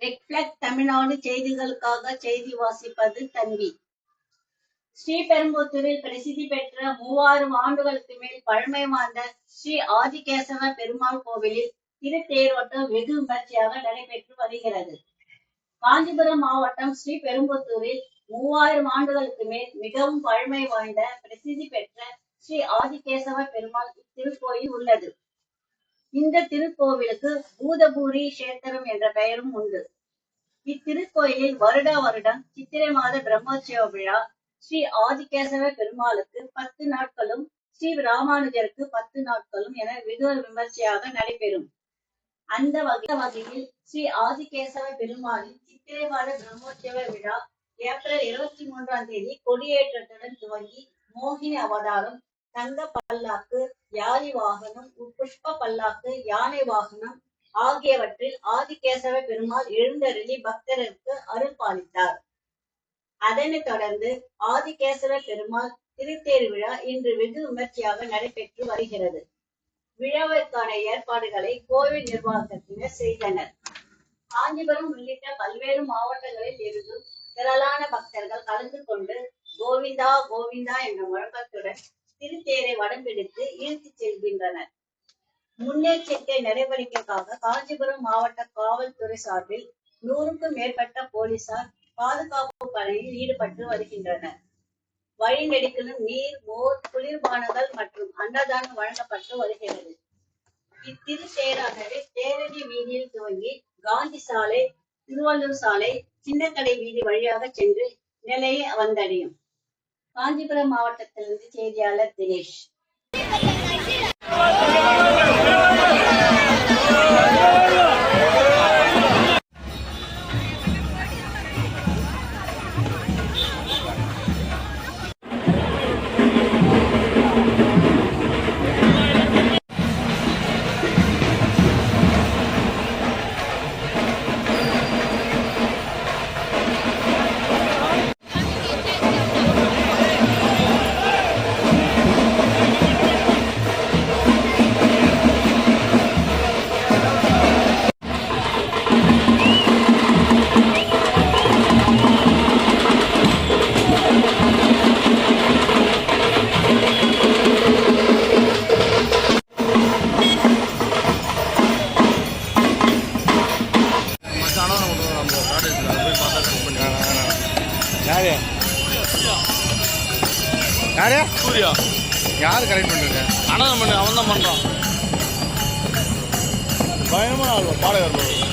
Reflect Tamil Nadu செய்திகளுக்காக செய்தி வாசிப்பது தன்வி. ஸ்ரீபெரும்புத்தூரில் பிரசித்தி பெற்ற 3000 ஆண்டுகளுக்கு மேல் பழமை வாய்ந்த ஸ்ரீ ஆதிகேசவ பெருமாள் கோவிலில் திருத்தேரோட்டம் வெகு விமர்சையாக நடைபெற்று வருகிறது. காஞ்சிபுரம் மாவட்டம் ஸ்ரீபெரும்புத்தூரில் 3000 ஆண்டுகளுக்கு மேல் மிகவும் பழமை வாய்ந்த பிரசித்தி பெற்ற ஸ்ரீ ஆதிகேசவ பெருமாள் திருக்கோயில் உள்ளது. இந்த திருக்கோவிலுக்கு பூதபூரி கஷேத்திரம் என்ற பெயரும் உண்டு. இத்திருக்கோயிலில் வருடா வருடம் சித்திரை மாத பிரம்மோற்சவ விழா ஸ்ரீ ஆதிகேசவ பெருமாளுக்கு 10 நாட்களும், ஸ்ரீ ராமானுஜருக்கு 10 நாட்களும் என வெகு விமர்சையாக நடைபெறும். அந்த வகையில் ஸ்ரீ ஆதிகேசவ பெருமாளின் சித்திரை மாத பிரம்மோற்சவ விழா ஏப்ரல் 23ஆம் தேதி கொடியேற்றத்துடன் துவங்கி மோகினி அவதாரம், தங்க பல்லாக்கு, யாரி வாகனம், புஷ்ப பல்லாக்கு, யானை வாகனம் ஆகியவற்றில் ஆதிகேசவ பெருமாள் எழுந்தருளி பக்தருக்கு அருள் பாலித்தார். அதனைத் தொடர்ந்து ஆதிகேசவ பெருமாள் திருத்தேர் விழா இன்று வெகு விமர்சையாக நடைபெற்று வருகிறது. விழாவிற்கான ஏற்பாடுகளை கோவில் நிர்வாகத்தினர் செய்தனர். காஞ்சிபுரம் உள்ளிட்ட பல்வேறு மாவட்டங்களில் இருந்தும் திரளான பக்தர்கள் கலந்து கொண்டு கோவிந்தா கோவிந்தா என்ற முழக்கத்துடன் திருத்தேரை வடம் பிடித்து இழுத்துச் செல்கின்றனர். முன்னெச்சரிக்கை நடவடிக்கைக்காக காஞ்சிபுரம் மாவட்ட காவல்துறை சார்பில் 100க்கும் மேற்பட்ட போலீசார் பாதுகாப்பு பணியில் ஈடுபட்டு வருகின்றனர். வழிநெடுக்கிலும் நீர், மோர், குளிர்பானங்கள் மற்றும் அன்னதானம் வழங்கப்பட்டு வருகிறது. இத்திருத்தேரானது தேரடி வீதியில் துவங்கி காந்தி சாலை, திருவள்ளூர் சாலை, சின்னக்கடை வீதி வழியாக சென்று நிலையை வந்தடையும். காஞ்சிபுரம் மாவட்டத்திலிருந்து செய்தியாளர் தினேஷ். யாரு சூர்யா யாரு கரெக்ட் பண்ணுறது? அண்ணன் பண்ணு, அவன் தான் பண்ணுறான். பயமான ஆள் பாடகர்.